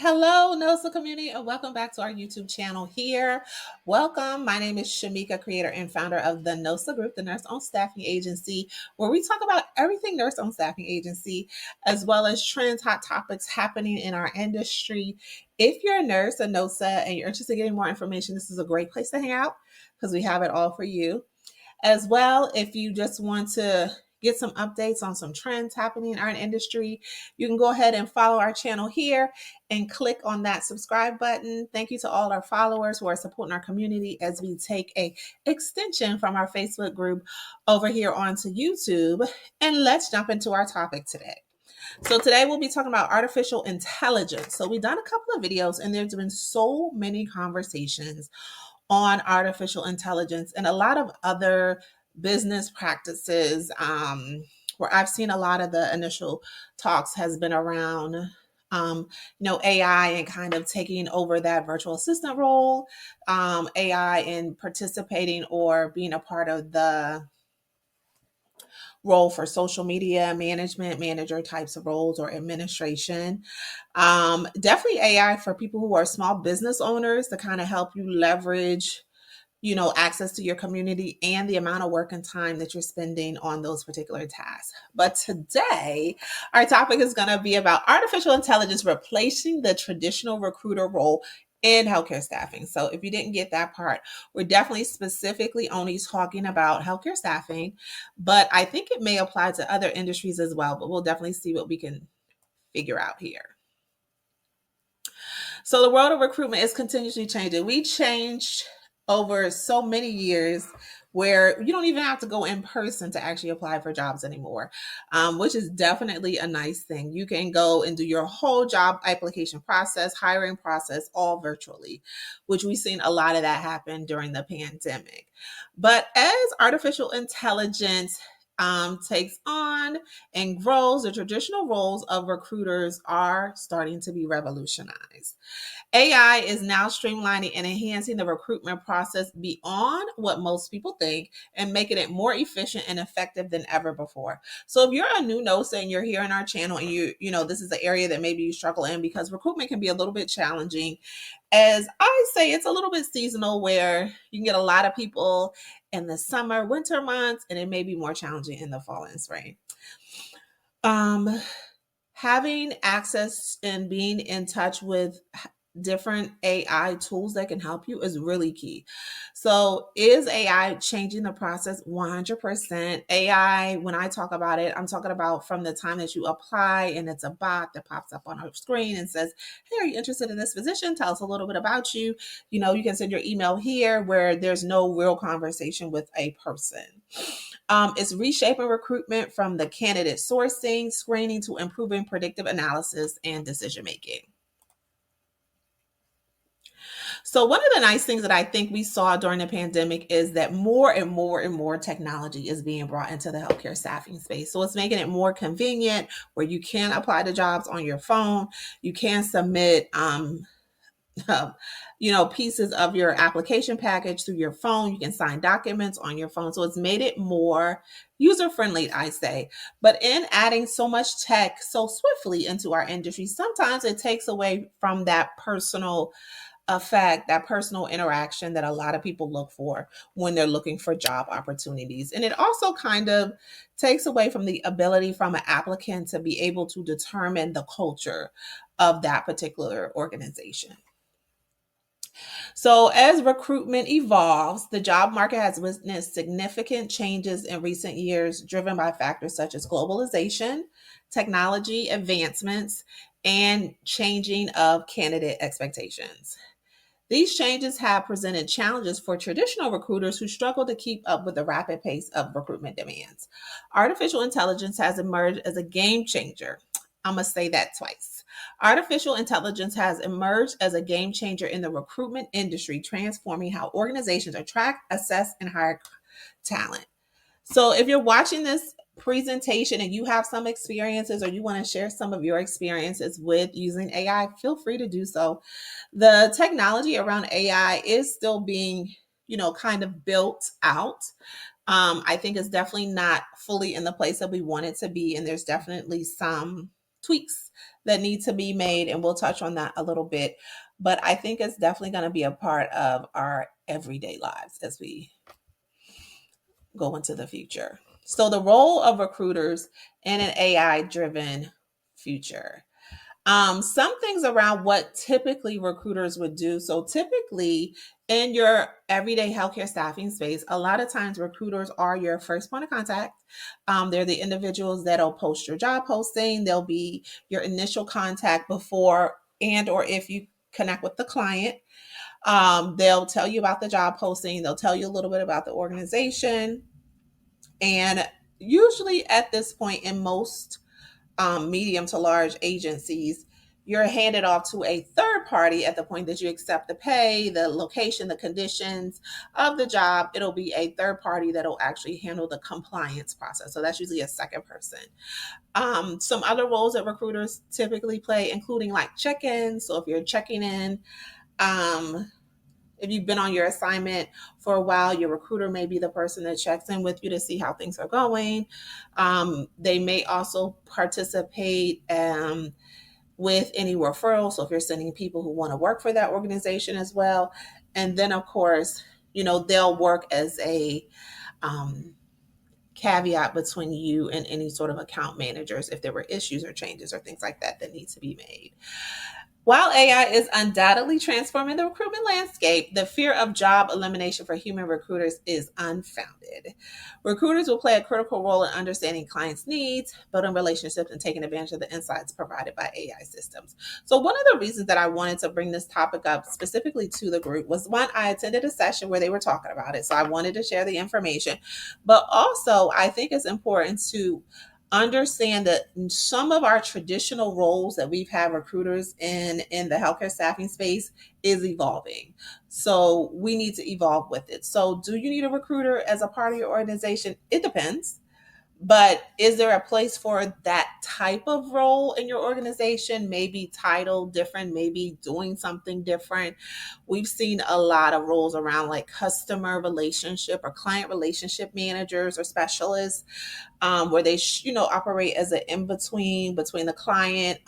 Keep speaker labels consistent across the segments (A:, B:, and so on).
A: Hello, NOSA community, and welcome back to our YouTube channel here. Welcome. My name is Shamika, creator and founder of the NOSA Group, the Nurse Owned Staffing Agency, where we talk about everything nurse owned staffing agency, as well as trends, hot topics happening in our industry. If you're a nurse, a NOSA, and you're interested in getting more information, this is a great place to hang out because we have it all for you. As well, if you just want to get some updates on some trends happening in our industry, you can go ahead and follow our channel here and click on that subscribe button. Thank you to all our followers who are supporting our community as we take a extension from our Facebook group over here onto YouTube. And let's jump into our topic today. So today we'll be talking about artificial intelligence. So we've done a couple of videos and there's been so many conversations on artificial intelligence and a lot of other business practices, where I've seen a lot of the initial talks has been around AI and kind of taking over that virtual assistant role, AI and participating or being a part of the role for social media management, manager types of roles or administration. Definitely AI for people who are small business owners to kind of help you leverage access to your community and the amount of work and time that you're spending on those particular tasks. But today, our topic is going to be about artificial intelligence replacing the traditional recruiter role in healthcare staffing. So if you didn't get that part, we're definitely specifically only talking about healthcare staffing, but I think it may apply to other industries as well, but we'll definitely see what we can figure out here. So the world of recruitment is continuously changing. We changed over so many years where you don't even have to go in person to actually apply for jobs anymore, which is definitely a nice thing. You can go and do your whole job application process, hiring process, all virtually, which we've seen a lot of that happen during the pandemic. But as artificial intelligence takes on and grows, the traditional roles of recruiters are starting to be revolutionized. AI is now streamlining and enhancing the recruitment process beyond what most people think and making it more efficient and effective than ever before. So if you're a new NOSA and you're here in our channel and this is the area that maybe you struggle in because recruitment can be a little bit challenging. As I say, it's a little bit seasonal where you can get a lot of people in the summer, winter months, and it may be more challenging in the fall and spring. Having access and being in touch with different AI tools that can help you is really key. So is AI changing the process? 100%. AI, when I talk about it, I'm talking about from the time that you apply and it's a bot that pops up on our screen and says, hey, are you interested in this position? Tell us a little bit about you. You can send your email here where there's no real conversation with a person. It's reshaping recruitment from the candidate sourcing, screening to improving predictive analysis and decision making. So one of the nice things that I think we saw during the pandemic is that more and more and more technology is being brought into the healthcare staffing space. So it's making it more convenient where you can apply to jobs on your phone. You can submit pieces of your application package through your phone. You can sign documents on your phone. So it's made it more user-friendly, I say. But in adding so much tech so swiftly into our industry, sometimes it takes away from that personal effect, that personal interaction that a lot of people look for when they're looking for job opportunities. And it also kind of takes away from the ability from an applicant to be able to determine the culture of that particular organization. So as recruitment evolves, the job market has witnessed significant changes in recent years, driven by factors such as globalization, technology advancements, and changing of candidate expectations. These changes have presented challenges for traditional recruiters who struggle to keep up with the rapid pace of recruitment demands. Artificial intelligence has emerged as a game changer. I'm going to say that twice. Artificial intelligence has emerged as a game changer in the recruitment industry, transforming how organizations attract, assess, and hire talent. So if you're watching this presentation and you have some experiences or you want to share some of your experiences with using AI, feel free to do so. The technology around AI is still being, kind of built out. I think it's definitely not fully in the place that we want it to be. And there's definitely some tweaks that need to be made, and we'll touch on that a little bit. But I think it's definitely going to be a part of our everyday lives as we go into the future. So, the role of recruiters in an AI driven future. Some things around what typically recruiters would do. So, typically in your everyday healthcare staffing space, a lot of times recruiters are your first point of contact. They're the individuals that'll post your job posting. They'll be your initial contact before and or if you connect with the client. They'll tell you about the job posting. They'll tell you a little bit about the organization. And usually at this point in most medium to large agencies, you're handed off to a third party at the point that you accept the pay, the location, the conditions of the job. It'll be a third party that'll actually handle the compliance process. So that's usually a second person. Some other roles that recruiters typically play, including like check-ins. So if you're checking in, um, if you've been on your assignment for a while, your recruiter may be the person that checks in with you to see how things are going. They may also participate with any referrals. So if you're sending people who want to work for that organization as well. And then, of course, they'll work as a um, caveat between you and any sort of account managers if there were issues or changes or things like that that need to be made. While AI is undoubtedly transforming the recruitment landscape, the fear of job elimination for human recruiters is unfounded. Recruiters will play a critical role in understanding clients' needs, building relationships, and taking advantage of the insights provided by AI systems. So, one of the reasons that I wanted to bring this topic up specifically to the group was one, I attended a session where they were talking about it. So, I wanted to share the information. But also, I think it's important to understand that some of our traditional roles that we've had recruiters in the healthcare staffing space is evolving. So we need to evolve with it. So do you need a recruiter as a part of your organization? It depends. But is there a place for that type of role in your organization? Maybe title different, maybe doing something different. We've seen a lot of roles around like customer relationship or client relationship managers or specialists, where they operate as an in between the client,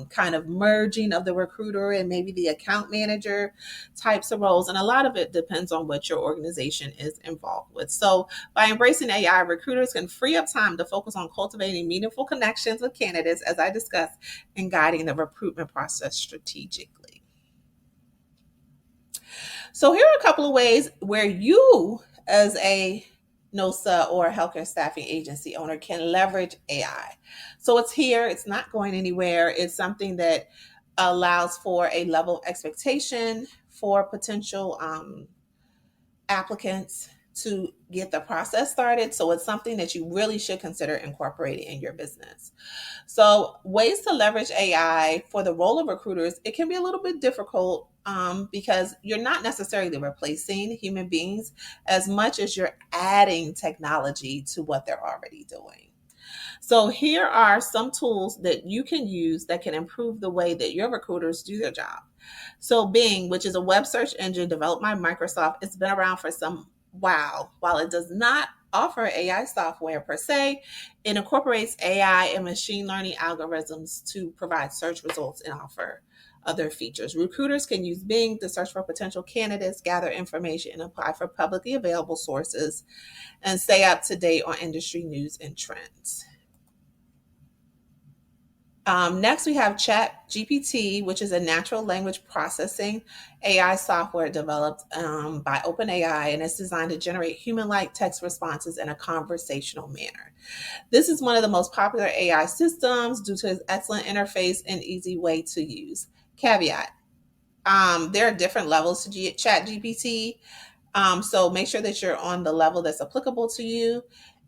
A: kind of merging of the recruiter and maybe the account manager types of roles. And a lot of it depends on what your organization is involved with. So by embracing AI, recruiters can free up time to focus on cultivating meaningful connections with candidates, as I discussed, and guiding the recruitment process strategically. So here are a couple of ways where you, as a NOSA or a healthcare staffing agency owner, can leverage AI. So it's here, it's not going anywhere. It's something that allows for a level of expectation for potential applicants to get the process started. So it's something that you really should consider incorporating in your business. So, ways to leverage AI for the role of recruiters, it can be a little bit difficult because you're not necessarily replacing human beings as much as you're adding technology to what they're already doing. So, here are some tools that you can use that can improve the way that your recruiters do their job. So, Bing, which is a web search engine developed by Microsoft, it's been around for some while. While it does not offer AI software per se, it incorporates AI and machine learning algorithms to provide search results and offer other features. Recruiters can use Bing to search for potential candidates, gather information, and apply for publicly available sources, and stay up to date on industry news and trends. Next, we have Chat GPT, which is a natural language processing AI software developed by OpenAI, and it's designed to generate human-like text responses in a conversational manner. This is one of the most popular AI systems due to its excellent interface and easy way to use. Caveat: there are different levels to Chat GPT, so make sure that you're on the level that's applicable to you.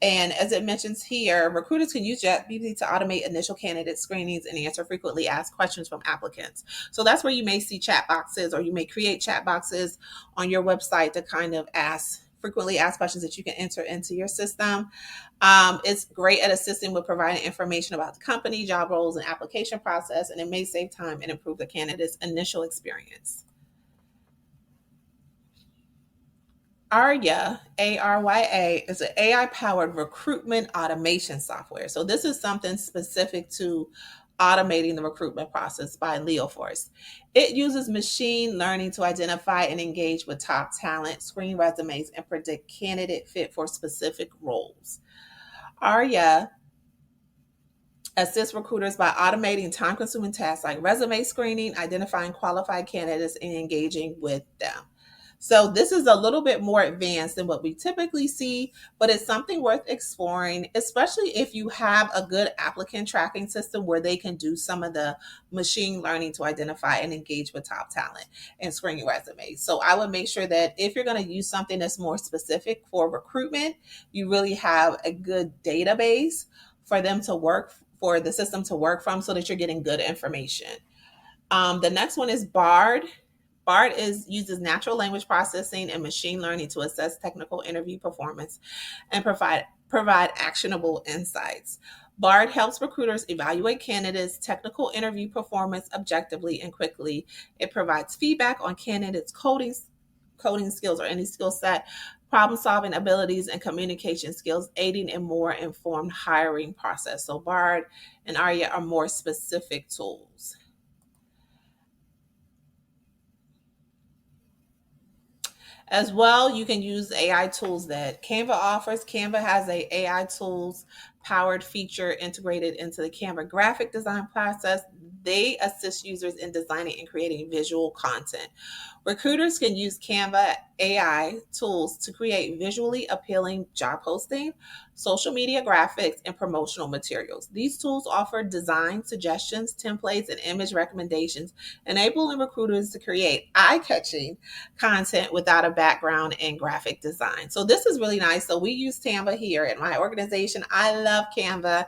A: And as it mentions here, recruiters can use ChatGPT to automate initial candidate screenings and answer frequently asked questions from applicants. So that's where you may see chat boxes, or you may create chat boxes on your website to kind of ask frequently asked questions that you can enter into your system. It's great at assisting with providing information about the company, job roles, and application process, and it may save time and improve the candidate's initial experience. Arya, Arya, is an AI powered recruitment automation software. So, this is something specific to Automating the Recruitment Process by Leo Force. It uses machine learning to identify and engage with top talent, screen resumes, and predict candidate fit for specific roles. Arya assists recruiters by automating time consuming tasks like resume screening, identifying qualified candidates, and engaging with them. So, this is a little bit more advanced than what we typically see, but it's something worth exploring, especially if you have a good applicant tracking system where they can do some of the machine learning to identify and engage with top talent and screen resumes. So, I would make sure that if you're going to use something that's more specific for recruitment, you really have a good database for them to work for the system to work from so that you're getting good information. The next one is Bard. Bard uses natural language processing and machine learning to assess technical interview performance and provide actionable insights. Bard helps recruiters evaluate candidates' technical interview performance objectively and quickly. It provides feedback on candidates' coding skills or any skill set, problem solving abilities, and communication skills, aiding in more informed hiring process. So Bard and Arya are more specific tools. As well, you can use AI tools that Canva offers. Canva has a AI tools powered feature integrated into the Canva graphic design process. They assist users in designing and creating visual content. Recruiters can use Canva AI tools to create visually appealing job posting, social media graphics, and promotional materials. These tools offer design suggestions, templates, and image recommendations, enabling recruiters to create eye-catching content without a background in graphic design. So this is really nice. So we use Canva here at my organization. I love Canva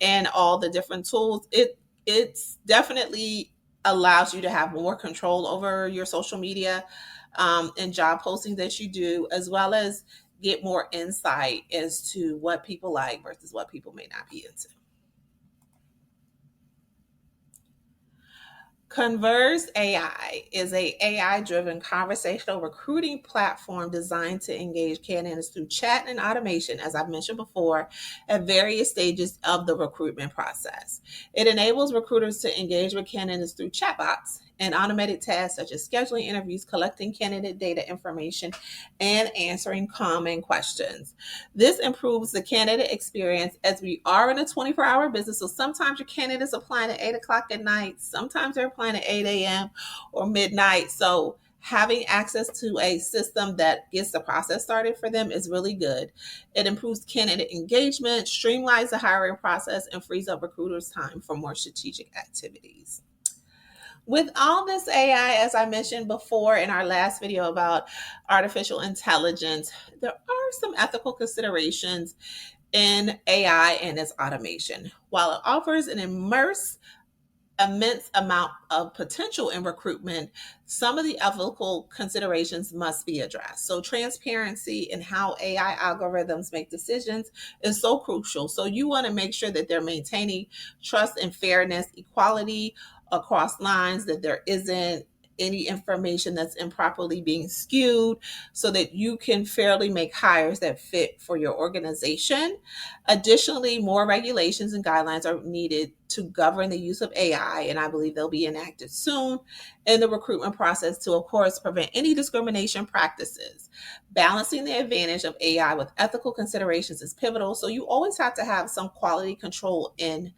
A: and all the different tools. It's definitely allows you to have more control over your social media and job posting that you do, as well as get more insight as to what people like versus what people may not be into. ConverzAI is a AI-driven conversational recruiting platform designed to engage candidates through chat and automation, as I've mentioned before, at various stages of the recruitment process. It enables recruiters to engage with candidates through chatbots and automated tasks such as scheduling interviews, collecting candidate data information, and answering common questions. This improves the candidate experience as we are in a 24-hour business. So sometimes your candidates applying at 8 o'clock at night, sometimes they're applying at 8 a.m. or midnight. So having access to a system that gets the process started for them is really good. It improves candidate engagement, streamlines the hiring process, and frees up recruiters' time for more strategic activities. With all this AI, as I mentioned before in our last video about artificial intelligence, there are some ethical considerations in AI and its automation. While it offers an immense amount of potential in recruitment, some of the ethical considerations must be addressed. So transparency in how AI algorithms make decisions is so crucial. So you want to make sure that they're maintaining trust and fairness, equality across lines, that there isn't any information that's improperly being skewed, so that you can fairly make hires that fit for your organization. Additionally, more regulations and guidelines are needed to govern the use of AI, and I believe they'll be enacted soon in the recruitment process to, of course, prevent any discrimination practices. Balancing the advantage of AI with ethical considerations is pivotal, so you always have to have some quality control in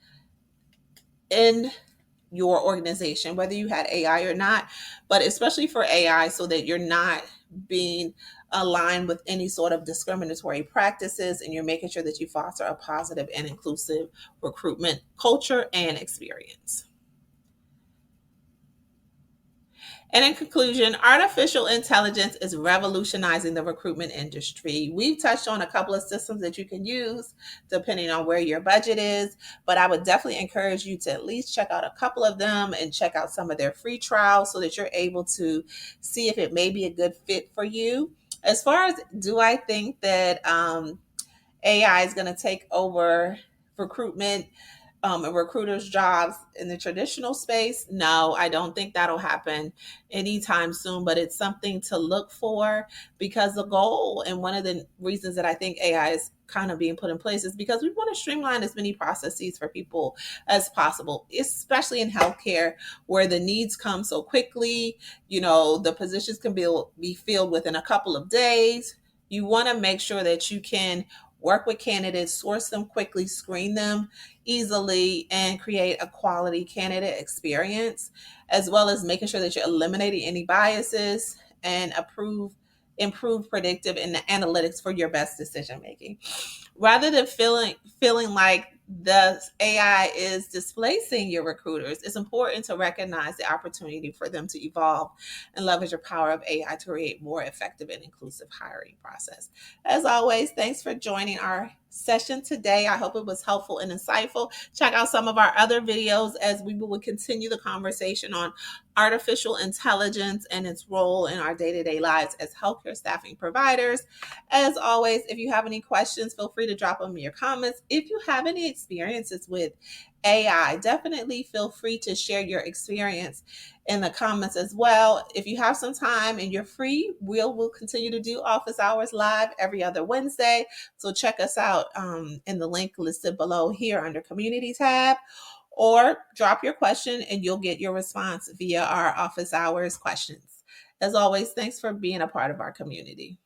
A: your organization, whether you had AI or not, but especially for AI, so that you're not being aligned with any sort of discriminatory practices, and you're making sure that you foster a positive and inclusive recruitment culture and experience. And in conclusion, artificial intelligence is revolutionizing the recruitment industry. We've touched on a couple of systems that you can use depending on where your budget is, but I would definitely encourage you to at least check out a couple of them and check out some of their free trials so that you're able to see if it may be a good fit for you. As far as, do I think that AI is going to take over recruitment? recruiters' jobs in the traditional space? No, I don't think that'll happen anytime soon, but it's something to look for, because the goal and one of the reasons that I think AI is kind of being put in place is because we want to streamline as many processes for people as possible, especially in healthcare where the needs come so quickly. The positions can be filled within a couple of days. You want to make sure that you can work with candidates, source them quickly, screen them easily, and create a quality candidate experience, as well as making sure that you're eliminating any biases and improve predictive and analytics for your best decision making. Rather than feeling like the AI is displacing your recruiters, it's important to recognize the opportunity for them to evolve and leverage the power of AI to create more effective and inclusive hiring process. As always, thanks for joining our session today. I hope it was helpful and insightful. Check out some of our other videos as we will continue the conversation on artificial intelligence and its role in our day-to-day lives as healthcare staffing providers. As always, if you have any questions, feel free to drop them in your comments. If you have any experiences with AI, definitely feel free to share your experience in the comments as well. If you have some time and you're free, we'll continue to do office hours live every other Wednesday. So check us out in the link listed below here under community tab, or drop your question and you'll get your response via our office hours questions. As always, thanks for being a part of our community.